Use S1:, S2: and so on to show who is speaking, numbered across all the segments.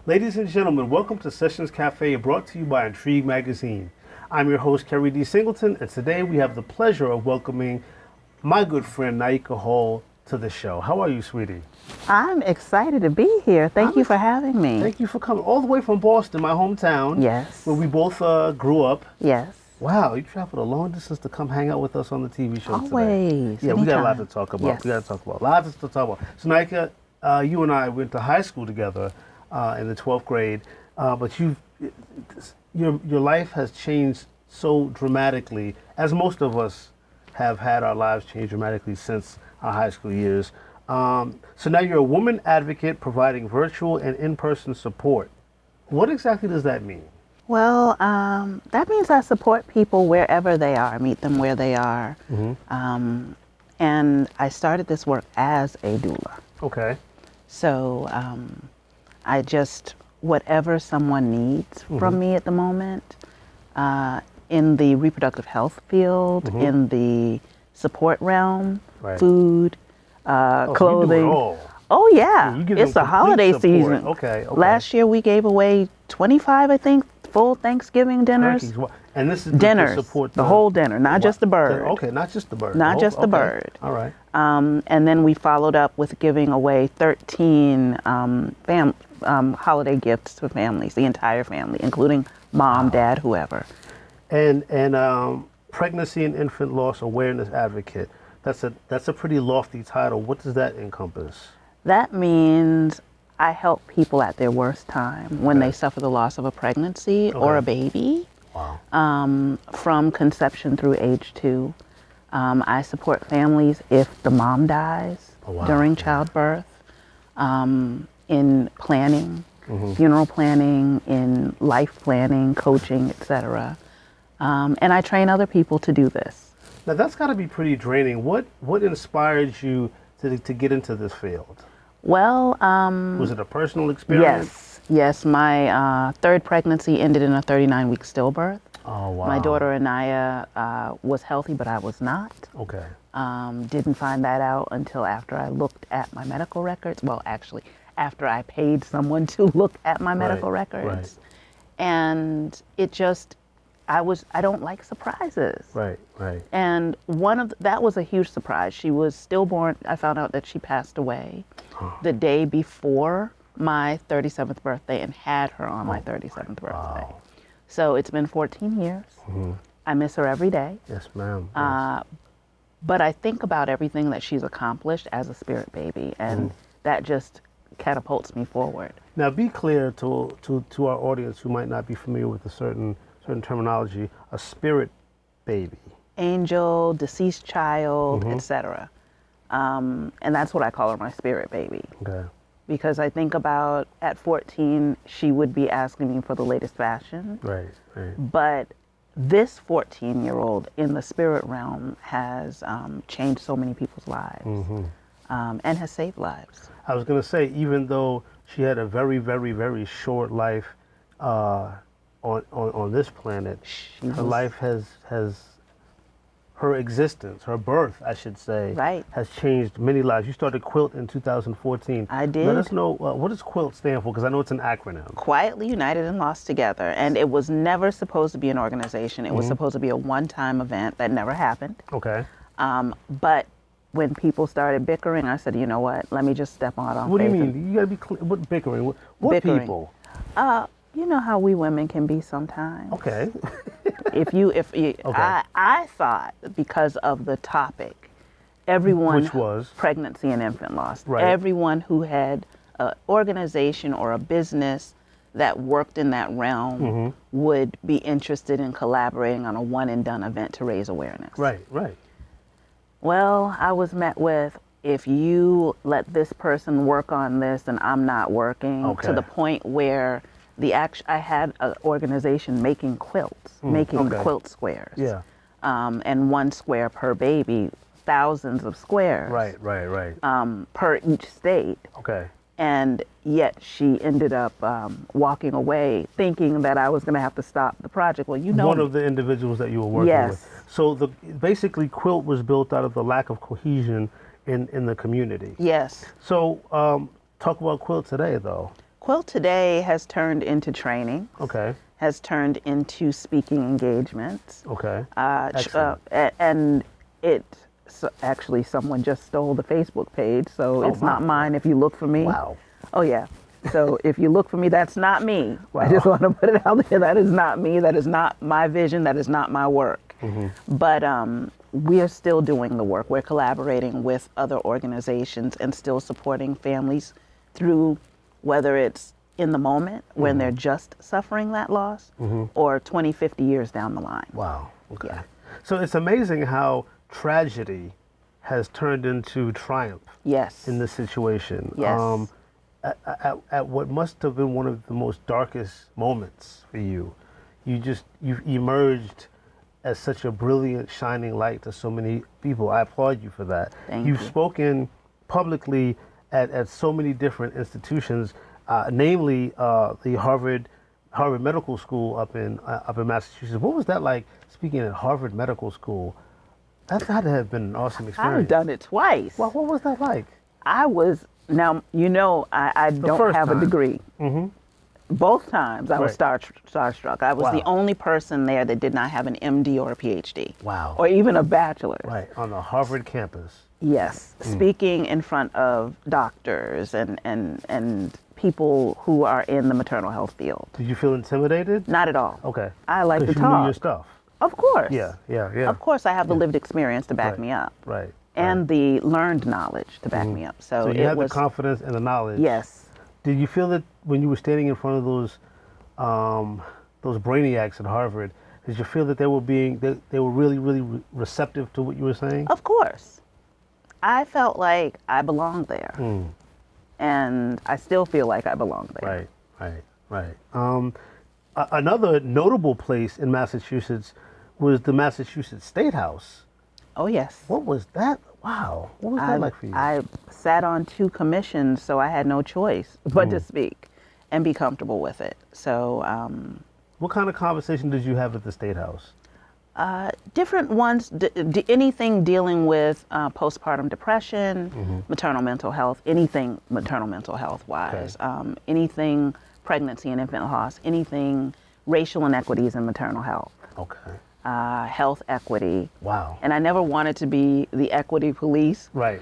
S1: Ladies and gentlemen, welcome to Sessions Cafe, brought to you by Intrigue Magazine. I'm your host, Keri Singleton, and today we have the pleasure of welcoming my good friend, Nneka Hall, to the show. How are you, sweetie?
S2: I'm excited to be here. Thank you for having me.
S1: Thank you for coming all the way from Boston, my hometown.
S2: Yes.
S1: Where we both grew up.
S2: Yes.
S1: Wow, you traveled a long distance to come hang out with us on the TV show today.
S2: Always.
S1: Yeah, we got a lot to talk about.
S2: Yes.
S1: We got to talk about. Lots to talk about. So, Nneka, you and I went to high school together in the 12th grade, but your life has changed so dramatically, as most of us have had our lives change dramatically since our high school years. So now you're a woman advocate providing virtual and in-person support. What exactly does that mean?
S2: Well, that means I support people wherever they are, meet them where they are. Mm-hmm. And I started this work as a doula.
S1: Okay.
S2: So I just, whatever someone needs from me at the moment, in the reproductive health field, in the support realm, food, clothing. Oh yeah, it's the holiday season.
S1: Okay.
S2: Last year we gave away 25, I think, full Thanksgiving dinners.
S1: And this is
S2: dinners,
S1: to support
S2: the whole dinner, not just the bird.
S1: Okay, not just the bird.
S2: Not just the bird.
S1: All right.
S2: And then we followed up with giving away 13 holiday gifts to families, the entire family, including mom, dad, whoever.
S1: And pregnancy and infant loss awareness advocate. That's a pretty lofty title. What does that encompass? That
S2: means I help people at their worst time when they suffer the loss of a pregnancy or a baby.
S1: Wow.
S2: From conception through age 2. I support families if the mom dies during childbirth, in planning, funeral planning, in life planning, coaching, etc. And I train other people to do this.
S1: Now that's got to be pretty draining. What inspired you to get into this field?
S2: Well,
S1: was it a personal experience?
S2: Yes. My third pregnancy ended in a 39-week stillbirth.
S1: Oh wow.
S2: My daughter Anaya was healthy, but I was not.
S1: Okay.
S2: Didn't find that out until after I looked at my medical records. Well, actually, after I paid someone to look at my medical records.
S1: Right.
S2: And it just, I don't like surprises.
S1: Right.
S2: And that was a huge surprise. She was stillborn. I found out that she passed away the day before my 37th birthday and had her on my 37th birthday.
S1: Wow.
S2: So it's been 14 years. I miss her every day.
S1: Yes, ma'am.
S2: But I think about everything that she's accomplished as a spirit baby, and that just catapults me forward.
S1: Now, be clear to our audience who might not be familiar with a certain terminology. A spirit baby.
S2: Angel, deceased child, etc. And that's what I call her, my spirit baby.
S1: Okay.
S2: Because I think about at 14, she would be asking me for the latest fashion.
S1: Right.
S2: But this 14-year-old in the spirit realm has changed so many people's lives and has saved lives.
S1: I was going to say, even though she had a very, very, very short life on this planet, her life has her existence, her birth, I should say, has changed many lives. You started Quilt in 2014.
S2: I did.
S1: Let us know, what does Quilt stand for? Because I know it's an acronym.
S2: Quietly United and Lost Together. And it was never supposed to be an organization. It was supposed to be a one-time event that never happened.
S1: Okay.
S2: But when people started bickering, I said, you know what, let me just step on off.
S1: What do you mean? You got to be clear. What bickering? What
S2: bickering.
S1: People?
S2: You know how we women can be sometimes.
S1: Okay.
S2: I thought because of the topic, everyone,
S1: which was
S2: pregnancy and infant loss, everyone who had an organization or a business that worked in that realm would be interested in collaborating on a one and done event to raise awareness.
S1: Right.
S2: Well, I was met with, if you let this person work on this, then I'm not working, to the point where I had an organization making quilts, making quilt squares.
S1: Yeah.
S2: And one square per baby, thousands of squares.
S1: Right.
S2: Per each state.
S1: Okay.
S2: And yet she ended up walking away thinking that I was going to have to stop the project. Well, you know. One
S1: of the individuals that you were working with. So basically Quilt was built out of the lack of cohesion in the community.
S2: Yes.
S1: So talk about Quilt today, though.
S2: Quilt Today has turned into training.
S1: Okay.
S2: Has turned into speaking engagements.
S1: Okay.
S2: And actually someone just stole the Facebook page, so it's not mine if you look for me.
S1: Wow.
S2: Oh yeah. So if you look for me, that's not me.
S1: Wow.
S2: I just want to put it out there. That is not me. That is not my vision. That is not my work. But we are still doing the work. We're collaborating with other organizations and still supporting families through, whether it's in the moment when they're just suffering that loss or 20, 50 years down the line.
S1: Wow. Okay.
S2: Yeah.
S1: So it's amazing how tragedy has turned into triumph.
S2: Yes.
S1: In this situation.
S2: Yes.
S1: At what must have been one of the most darkest moments for you, you've emerged as such a brilliant, shining light to so many people. I applaud you for that. You've spoken publicly at so many different institutions, namely the Harvard Medical School up in Massachusetts. What was that like, speaking at Harvard Medical School? That had to have been an awesome experience.
S2: I've done it twice.
S1: Well, what was that like?
S2: Now, I don't have a degree. Both times I was starstruck. I was the only person there that did not have an MD or a PhD.
S1: Wow.
S2: Or even a bachelor's.
S1: Right, on the Harvard campus.
S2: Yes, speaking in front of doctors and people who are in the maternal health field.
S1: Did you feel intimidated?
S2: Not at all.
S1: Okay.
S2: I like to talk.
S1: Because you knew your stuff.
S2: Of course.
S1: Yeah.
S2: Of course, I have the lived experience to back me up.
S1: Right.
S2: And the learned knowledge to back me up. So
S1: you had the confidence and the knowledge.
S2: Yes.
S1: Did you feel that when you were standing in front of those brainiacs at Harvard, did you feel that they were really, really receptive to what you were saying?
S2: Of course. I felt like I belonged there. And I still feel like I belong there.
S1: Right. Another notable place in Massachusetts was the Massachusetts State House.
S2: Oh, yes.
S1: What was that? Wow. What was that like for you?
S2: I sat on 2 commissions, so I had no choice but to speak and be comfortable with it. So,
S1: what kind of conversation did you have at the State House?
S2: Different ones, anything dealing with postpartum depression, maternal mental health, anything maternal mental health wise, anything pregnancy and infant loss, anything racial inequities in maternal health.
S1: Okay.
S2: Health equity.
S1: Wow.
S2: And I never wanted to be the equity police.
S1: Right.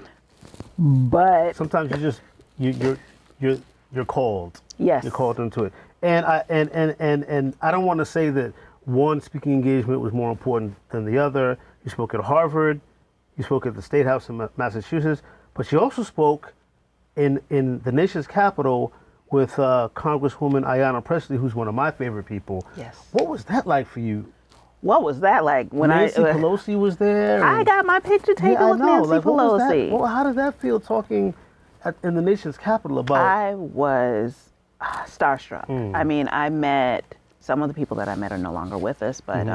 S2: But
S1: sometimes you're called.
S2: Yes.
S1: You're called into it. And I don't want to say that one speaking engagement was more important than the other. You spoke at Harvard, you spoke at the State House in Massachusetts, but you also spoke in the nation's capital with Congresswoman Ayanna Pressley, who's one of my favorite people.
S2: Yes.
S1: What was that like for you?
S2: What was that like when
S1: Nancy Pelosi was there?
S2: I got my picture taken with Nancy Pelosi.
S1: How did that feel, talking in the nation's capital about?
S2: I was starstruck. I mean, I met some of the people that I met are no longer with us, but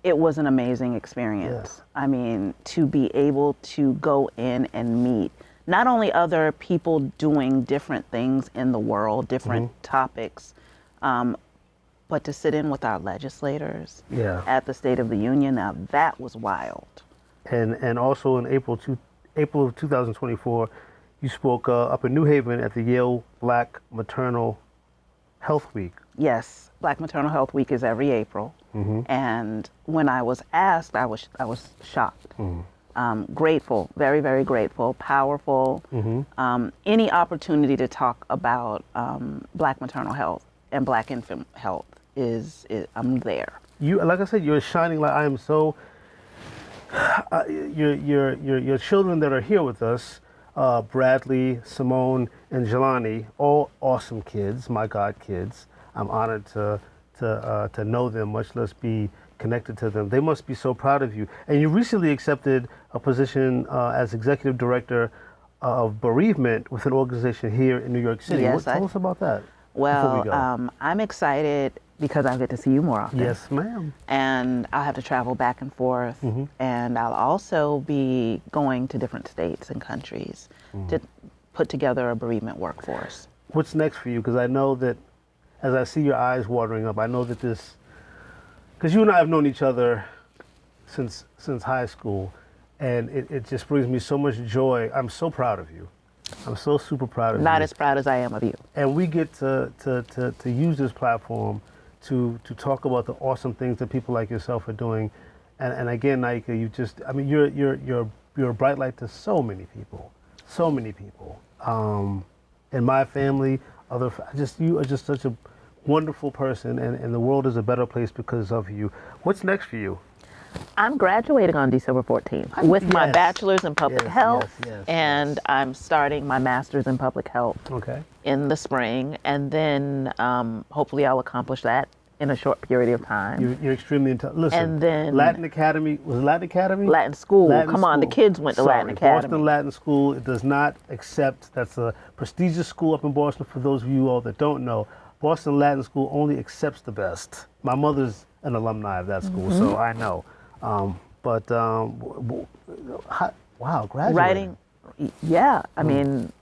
S2: it was an amazing experience.
S1: Yeah.
S2: I mean, to be able to go in and meet not only other people doing different things in the world, different topics, but to sit in with our legislators at the State of the Union. Now that was wild.
S1: And also in April of 2024, you spoke up in New Haven at the Yale Black Maternal Health Week.
S2: Yes, Black Maternal Health Week is every April. And when I was asked, I was shocked. Grateful, very, very grateful, powerful. Any opportunity to talk about Black maternal health and Black infant health is I'm there. You,
S1: like I said, you're a shining light. I am so. Your children that are here with us, Bradley, Simone, and Jelani, all awesome kids, my God kids. I'm honored to know them, much less be connected to them. They must be so proud of you. And you recently accepted a position as executive director of bereavement with an organization here in New York City.
S2: Yes,
S1: tell us about that.
S2: Well, I'm excited because I'll get to see you more often.
S1: Yes, ma'am.
S2: And I'll have to travel back and forth. And I'll also be going to different states and countries to put together a bereavement workforce.
S1: What's next for you? Because I know that as I see your eyes watering up, I know that this, because you and I have known each other since high school, and it just brings me so much joy. I'm so proud of you. I'm so super proud of you.
S2: Not as proud as I am of you.
S1: And we get to use this platform to talk about the awesome things that people like yourself are doing. And again, Nneka, you're a bright light to so many people. In my family, you are just such a wonderful person, and the world is a better place because of you. What's next for you?
S2: I'm graduating on December 14th with my bachelor's in public health, and I'm starting my master's in public health in the spring, and then hopefully I'll accomplish that in a short period of time.
S1: You're extremely intelligent. Listen,
S2: and then
S1: Latin Academy, was it Latin Academy?
S2: Latin School. Come on, the kids went to Latin Academy.
S1: Boston Latin School, it does not accept, that's a prestigious school up in Boston for those of you all that don't know. Boston Latin School only accepts the best. My mother's an alumni of that school, so I know. Wow, graduating.
S2: I mean,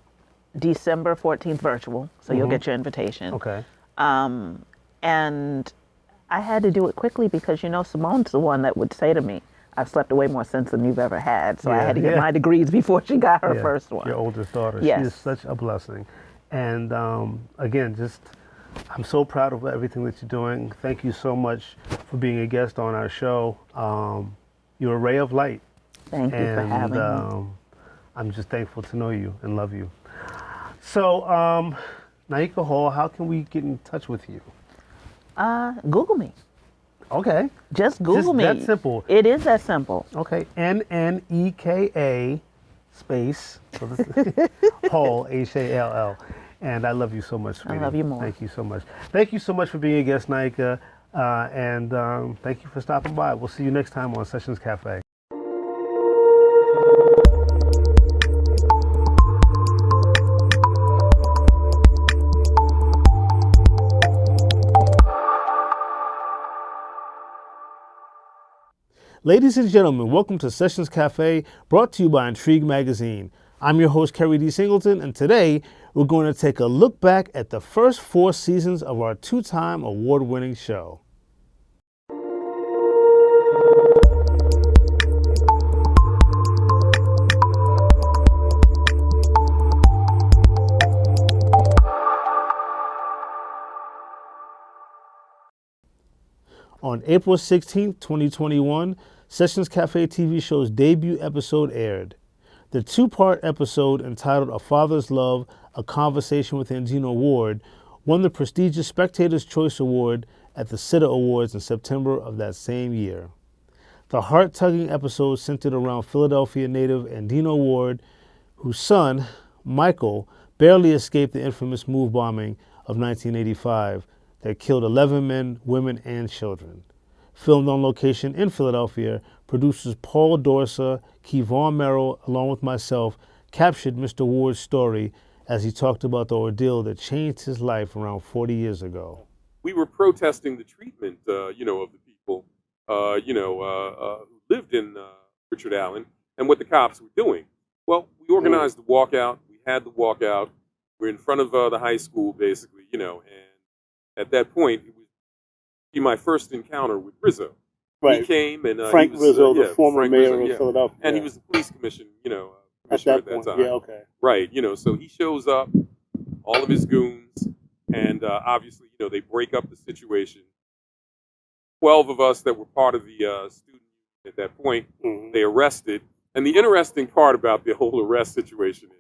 S2: December 14th virtual, so you'll get your invitation.
S1: Okay.
S2: And I had to do it quickly because, Simone's the one that would say to me, I've slept away more since than you've ever had. So I had to get my degrees before she got her first one.
S1: Your oldest daughter.
S2: Yes.
S1: She is such a blessing. And again, I'm so proud of everything that you're doing. Thank you so much for being a guest on our show. You're a ray of light.
S2: Thank you for having me.
S1: I'm just thankful to know you and love you. So, Nneka Hall, how can we get in touch with you?
S2: Google me.
S1: Okay.
S2: Just Google me.
S1: That simple.
S2: It is that simple.
S1: Okay. Nneka space Hall, Hall. And I love you so much, sweetie.
S2: I love you more.
S1: Thank you so much. Thank you so much for being a guest, Nneka. And thank you for stopping by. We'll see you next time on Sessions Cafe. Ladies and gentlemen, welcome to Sessions Cafe, brought to you by Intrigue Magazine. I'm your host, Keri D. Singleton, and today we're going to take a look back at the first 4 seasons of our 2-time award-winning show. On April 16, 2021, Sessions Cafe TV show's debut episode aired. The 2-part episode entitled A Father's Love, A Conversation with Dionn Award won the prestigious Spectator's Choice Award at the Sitter Awards in September of that same year. The heart-tugging episode centered around Philadelphia native Dionn Award, whose son, Michael, barely escaped the infamous move bombing of 1985 that killed 11 men, women, and children. Filmed on location in Philadelphia, producers Paul Dorsa, Kevon Merrill, along with myself, captured Mr. Ward's story as he talked about the ordeal that changed his life around 40 years ago.
S3: We were protesting the treatment, of the people, who lived in Richard Allen and what the cops were doing. Well, we organized the walkout. We had the walkout. We're in front of the high school, basically, and at that point, it was my first encounter with Rizzo.
S1: Right.
S3: He came and
S1: Frank Rizzo, the former mayor of Philadelphia,
S3: and he was the police commissioner,
S1: at that time. Yeah, okay.
S3: Right, so he shows up, all of his goons, and obviously, they break up the situation. 12 of us that were part of the student at that point, they arrested. And the interesting part about the whole arrest situation is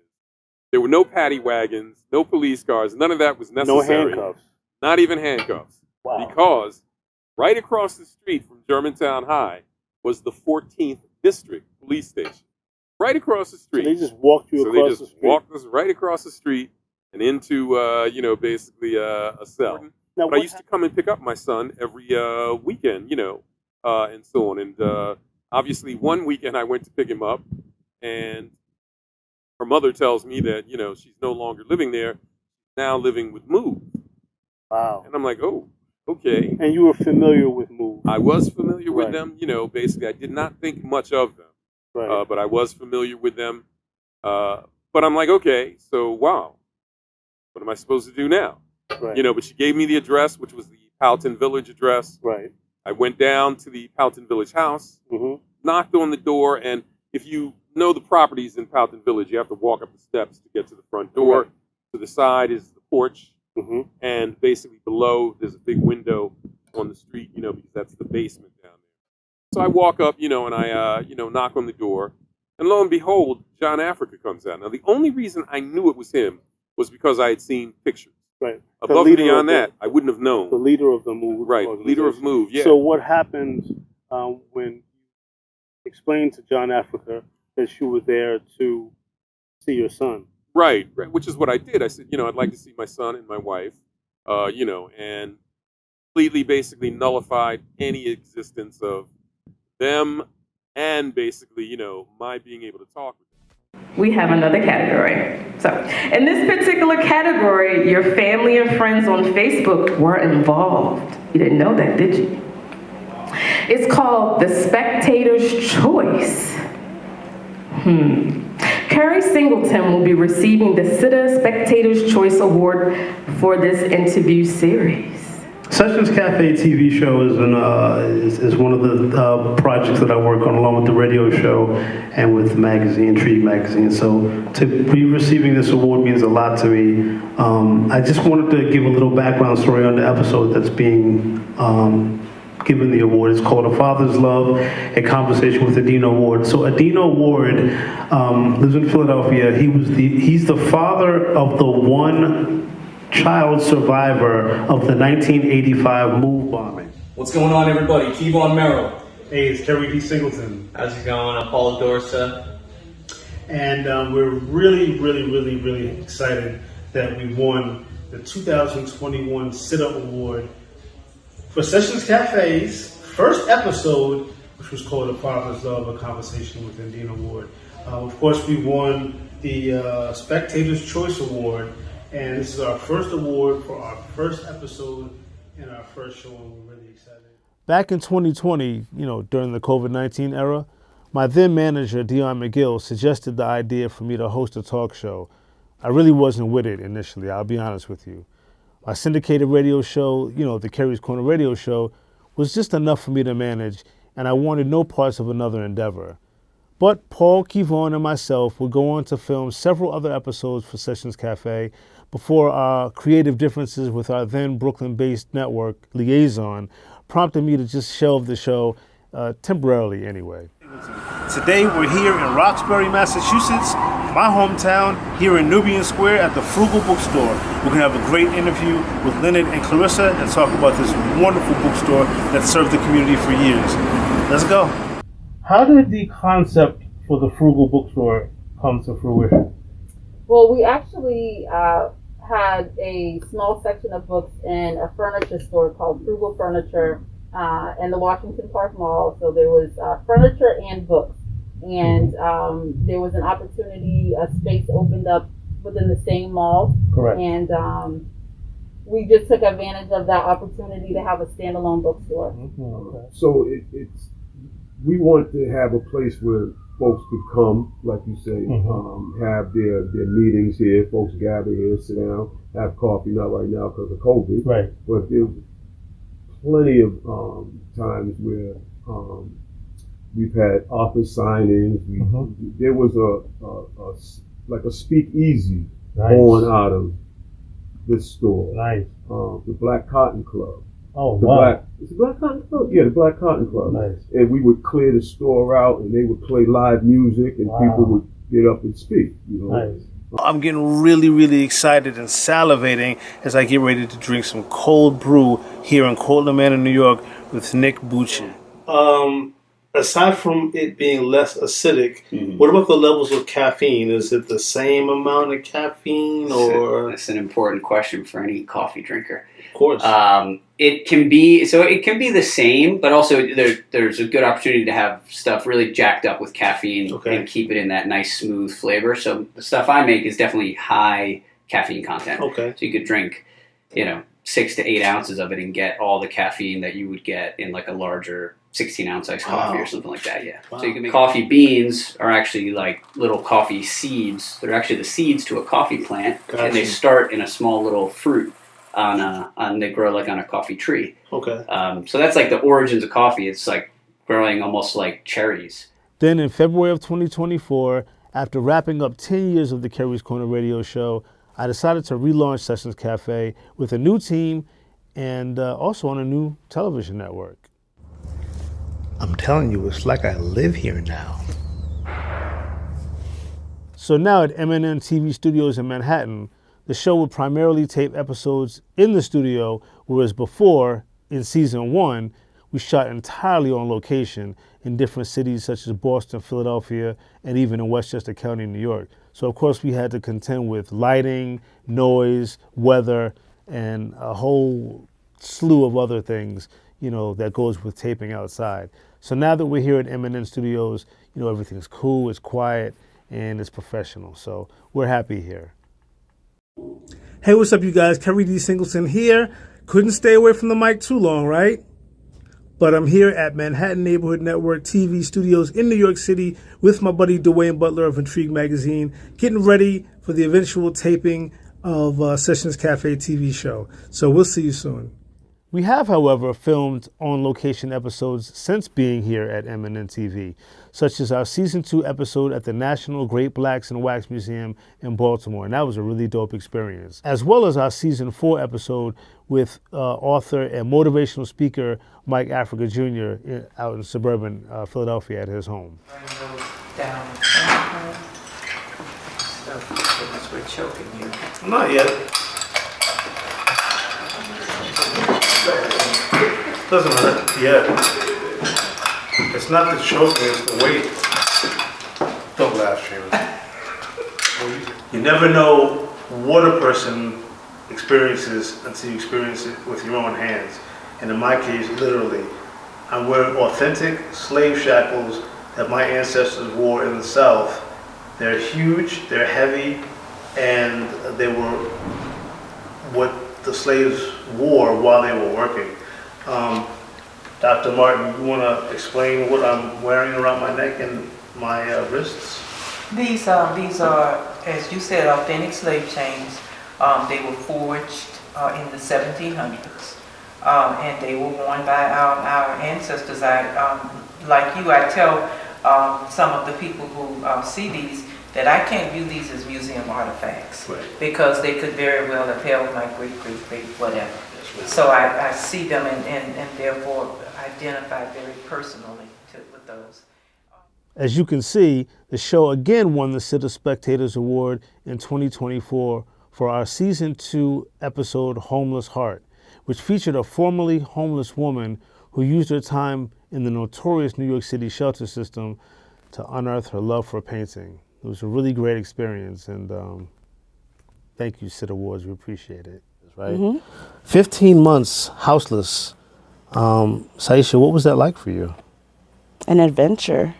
S3: there were no paddy wagons, no police cars, none of that was necessary.
S1: No handcuffs.
S3: Not even handcuffs.
S1: Wow.
S3: Because right across the street from Germantown High was the 14th District Police Station. Right across the street.
S1: So they just walked you across the street?
S3: So they just walked us right across the street and into, basically a cell.
S1: Now,
S3: but I used to come and pick up my son every weekend, and so on. And obviously one weekend I went to pick him up, and her mother tells me that, she's no longer living there, now living with Move.
S1: Wow.
S3: And I'm like, oh, okay.
S1: And you were familiar with Move?
S3: I was familiar with them. Basically, I did not think much of them.
S1: Right.
S3: But I was familiar with them. But I'm like, okay, so wow, what am I supposed to do now?
S1: Right.
S3: But she gave me the address, which was the Powelton Village address.
S1: Right.
S3: I went down to the Powelton Village house, knocked on the door, and if you know the properties in Powhatan Village. You have to walk up the steps to get to the front door.
S1: Right.
S3: To the side is the porch,
S1: Mm-hmm.
S3: and basically below there's a big window on the street, because that's the basement down there. So I walk up, and I, knock on the door, and lo and behold, John Africa comes out. Now, the only reason I knew it was him was because I had seen pictures.
S1: Right.
S3: Above and beyond that, I wouldn't have known.
S1: The leader of the MOVE.
S3: Right, leader of MOVE, yeah.
S1: So what happened when you explained to John Africa that you were there to see your son?
S3: Right, which is what I did. I said, I'd like to see my son and my wife, and completely basically nullified any existence of them and basically, my being able to talk with them.
S4: We have another category. So, in this particular category, your family and friends on Facebook were involved. You didn't know that, did you? It's called the Spectator's Choice. Keri Singleton will be receiving the Sitta Spectator's Choice Award for this interview series.
S1: Sessions Cafe TV show is one of the projects that I work on along with the radio show and with the magazine, Intrigue magazine. So to be receiving this award means a lot to me. I just wanted to give a little background story on the episode that's being given the award. It's called A Father's Love, A Conversation with Adino Ward. So Adino Ward lives in Philadelphia. He's the father of the one child survivor of the 1985 MOVE bombing.
S5: What's going on, everybody? Kevon Merrill.
S1: Hey, it's Keri Singleton.
S5: How's it going? I'm Paul Dorsa.
S1: And we're really, really, really, really excited that we won the 2021 Sitta Award for Sessions Cafe's first episode, which was called A Father's Love, A Conversation with Adino Ward. Of course, we won the Spectator's Choice Award, and this is our first award for our first episode and our first show, and we're really excited. Back in 2020, during the COVID-19 era, my then manager, Dionn McGill, suggested the idea for me to host a talk show. I really wasn't with it initially, I'll be honest with you. My syndicated radio show, the Keri's Corner radio show, was just enough for me to manage, and I wanted no parts of another endeavor. But Paul, Kevon, and myself would go on to film several other episodes for Sessions Cafe before our creative differences with our then Brooklyn-based network, Liaison, prompted me to just shelve the show, temporarily anyway. Today we're here in Roxbury, Massachusetts, my hometown, here in Nubian Square at the Frugal Bookstore. We're going to have a great interview with Leonard and Clarissa and talk about this wonderful bookstore that served the community for years. Let's go. How did the concept for the Frugal Bookstore come to fruition?
S6: Well, we actually had a small section of books in a furniture store called Frugal Furniture in the Washington Park Mall. So there was furniture and books. And there was an opportunity, a space opened up within the same mall.
S1: Correct.
S6: And we just took advantage of that opportunity to have a standalone bookstore.
S1: Okay.
S7: So we want to have a place where folks could come, like you say, have their meetings here. Folks gather here, sit down, have coffee. Not right now because of COVID,
S1: Right.
S7: But there's plenty of times where we've had office signings. There was a speakeasy born out of this store.
S1: Nice.
S7: The Black Cotton Club.
S1: Oh,
S7: wow. It's the Black Cotton Club? Yeah, the Black Cotton Club.
S1: Nice.
S7: And we would clear the store out, and they would play live music, and people would get up and speak.
S1: Nice. I'm getting really, really excited and salivating as I get ready to drink some cold brew here in Cortland Manor, New York, with Nick Bucci. Aside from it being less acidic, what about the levels of caffeine? Is it the same amount of caffeine, or?
S8: That's an important question for any coffee drinker.
S1: Of course.
S8: It can be the same, but also there's a good opportunity to have stuff really jacked up with caffeine and keep it in that nice smooth flavor. So the stuff I make is definitely high caffeine content.
S1: Okay.
S8: So you could drink, 6 to 8 ounces of it and get all the caffeine that you would get in like a larger 16-ounce iced coffee or something like that. Yeah.
S1: Wow.
S8: So you can make coffee beans are actually like little coffee seeds. They're actually the seeds to a coffee plant, and they start in a small little fruit. They grow like on a coffee tree.
S1: Okay.
S8: So that's like the origins of coffee. It's like growing almost like cherries.
S1: Then in February of 2024, after wrapping up 10 years of the Keri's Corner radio show, I decided to relaunch Sessions Cafe with a new team and also on a new television network. I'm telling you, it's like I live here now. So now at MNN TV Studios in Manhattan, the show will primarily tape episodes in the studio, whereas before, in season 1, we shot entirely on location in different cities such as Boston, Philadelphia, and even in Westchester County, New York. So of course we had to contend with lighting, noise, weather, and a whole slew of other things, that goes with taping outside. So now that we're here at MNN Studios, everything's cool, it's quiet, and it's professional. So we're happy here. Hey, what's up, you guys? Keri D. Singleton here. Couldn't stay away from the mic too long, right? But I'm here at Manhattan Neighborhood Network TV Studios in New York City with my buddy Dwayne Butler of Intrigue Magazine, getting ready for the eventual taping of Sessions Cafe TV show. So we'll see you soon. We have, however, filmed on-location episodes since being here at MNN TV, such as our Season 2 episode at the National Great Blacks and Wax Museum in Baltimore, and that was a really dope experience, as well as our Season 4 episode with author and motivational speaker Mike Africa Jr. Out in suburban Philadelphia at his home.
S9: Down. So, we're choking you.
S1: Not yet. Doesn't hurt yet. It's not the choking, it's the weight. Don't laugh, Seamus. You never know what a person experiences until you experience it with your own hands. And in my case, literally, I'm wearing authentic slave shackles that my ancestors wore in the South. They're huge, they're heavy, and they were what the slaves wore while they were working. Dr. Martin, you want to explain what I'm wearing around my neck and my wrists?
S9: These are, as you said, authentic slave chains. They were forged in the 1700s, and they were worn by our ancestors. Like you, I tell some of the people who see these that I can't view these as museum artifacts, right, because they could very well have held my great, whatever. Right. So I see them and therefore identify very personally with those. As you can see, the show again won the City Spectators Award in 2024 for our Season 2 episode, Homeless Heart, which featured a formerly homeless woman who used her time in the notorious New York City shelter system to unearth her love for painting. It was a really great experience, and thank you, Sid Awards. We appreciate it. Right? Mm-hmm. 15 months houseless. Saisha, what was that like for you?
S10: An adventure.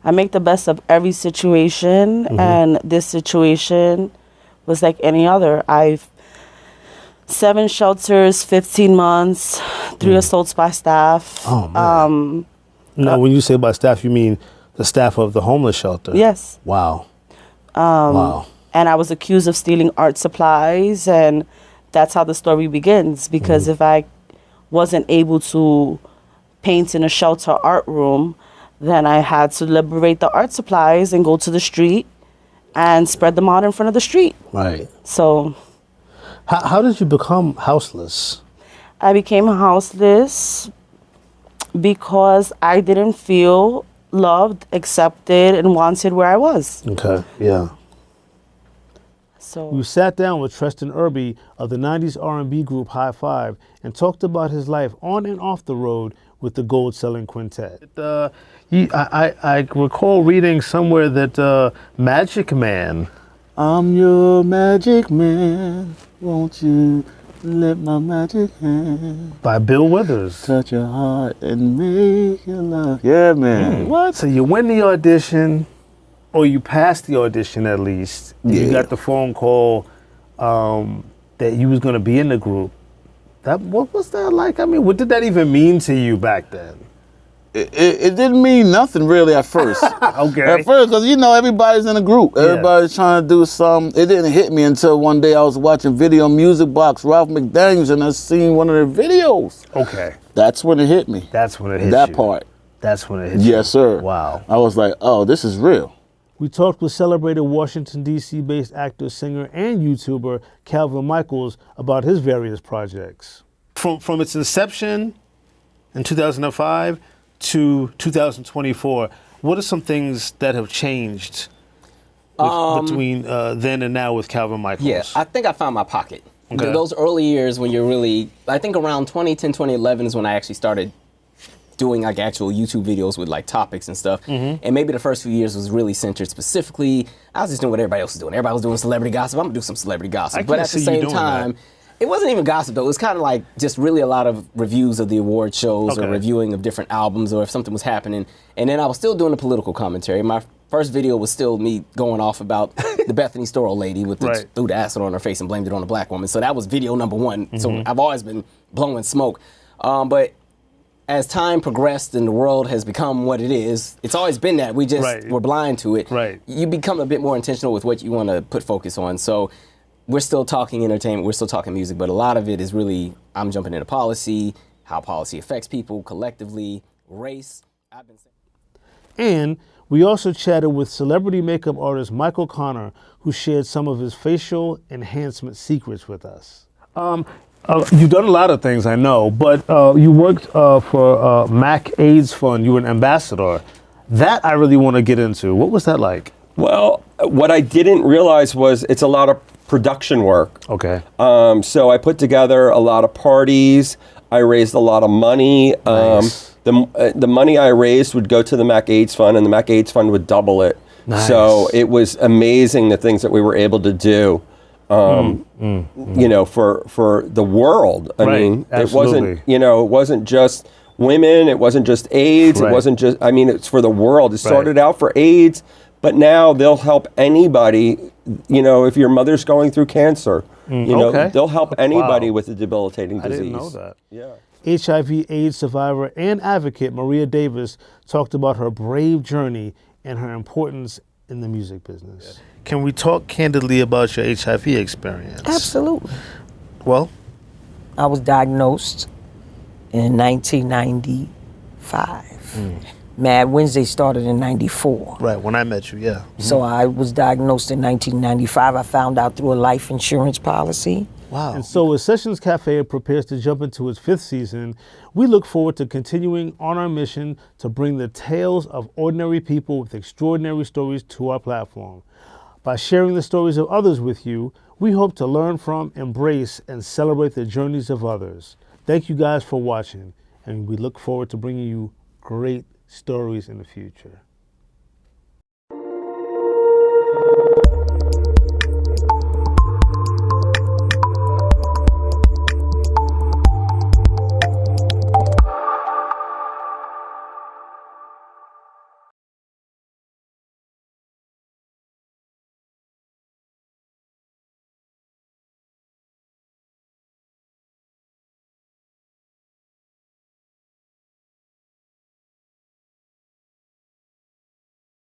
S10: I make the best of every situation, and this situation was like any other. 7 shelters, 15 months, 3 assaults by staff.
S1: Oh, man. Now, when you say by staff, you mean the staff of the homeless shelter?
S10: Yes.
S1: Wow. Wow.
S10: And I was accused of stealing art supplies, and that's how the story begins, because if I wasn't able to paint in a shelter art room, then I had to liberate the art supplies and go to the street and spread them out in front of the street.
S1: Right.
S10: So
S1: how did you become houseless?
S10: I became houseless because I didn't feel loved, accepted, and wanted where I was.
S1: Okay, yeah.
S10: So
S1: we sat down with Treston Irby of the 90s R&B group High Five and talked about his life on and off the road with the Gold Selling Quintet. I recall reading somewhere that Magic Man.
S11: I'm your magic man, won't you let my magic hand
S1: by Bill Withers
S11: touch your heart and make you love. Yeah, man.
S1: What? So you win the audition, or you passed the audition at least. Yeah. You got the phone call that you was going to be in the group. What was that like? I mean, what did that even mean to you back then?
S11: It didn't mean nothing really at first.
S1: Okay.
S11: At first, because everybody's in a group. Everybody's trying to do something. It didn't hit me until one day I was watching Video Music Box, Ralph McDaniels, and I seen one of their videos.
S1: Okay.
S11: That's when it hit me.
S1: That's when it hit
S11: that
S1: you.
S11: Part.
S1: That's when it hit you.
S11: Yes, sir.
S1: Wow.
S11: I was like, oh, this is real.
S1: We talked with celebrated Washington, D.C.-based actor, singer, and YouTuber Calvin Michaels about his various projects. From its inception in 2005 to 2024, what are some things that have changed between then and now with Calvin Michaels?
S12: Yeah, I think I found my pocket.
S1: Okay.
S12: Those early years when you're really, I think around 2010, 2011 is when I actually started doing like actual YouTube videos with like topics and stuff. And maybe the first few years was really centered specifically, I was just doing what everybody else was doing. Everybody was doing celebrity gossip. I'm gonna do some celebrity gossip. But at the same time, it wasn't even gossip though. It was kind of like just really a lot of reviews of the award shows or reviewing of different albums or if something was happening. And then I was still doing the political commentary. My first video was still me going off about the Bethany Storrow lady with the threw the acid on her face and blamed it on a black woman. So that was video number one. So I've always been blowing smoke. But as time progressed and the world has become what it is, it's always been that. We just were blind to it. You become a bit more intentional with what you want to put focus on. So we're still talking entertainment, we're still talking music, but a lot of it is really, I'm jumping into policy, how policy affects people collectively, race.
S1: And we also chatted with celebrity makeup artist Michael Connor, who shared some of his facial enhancement secrets with us. You've done a lot of things, I know, but you worked for Mac AIDS Fund. You were an ambassador. That I really want to get into. What was that like?
S13: Well, what I didn't realize was it's a lot of production work.
S1: Okay.
S13: So I put together a lot of parties. I raised a lot of money.
S1: Nice.
S13: The money I raised would go to the Mac AIDS Fund, and the Mac AIDS Fund would double it.
S1: Nice.
S13: So it was amazing the things that we were able to do. You know, for the world. I mean,
S1: absolutely.
S13: it wasn't just women, it wasn't just AIDS, it wasn't just, I mean, it's for the world. It started out for AIDS, but now they'll help anybody, you know, if your mother's going through cancer, you know, they'll help anybody with a debilitating disease.
S1: I didn't know that.
S13: Yeah.
S1: HIV/AIDS survivor and advocate Maria Davis talked about her brave journey and her importance in the music business. Yeah. Can we talk candidly about your HIV experience?
S14: Absolutely.
S1: Well?
S14: I was diagnosed in 1995. Mad Wednesday started in 94.
S1: Right, when I met you, yeah.
S14: So I was diagnosed in 1995. I found out through a life insurance policy.
S1: Wow. And so as Sessions Cafe prepares to jump into its 5th season, we look forward to continuing on our mission to bring the tales of ordinary people with extraordinary stories to our platform. By sharing the stories of others with you, we hope to learn from, embrace, and celebrate the journeys of others. Thank you guys for watching, and we look forward to bringing you great stories in the future.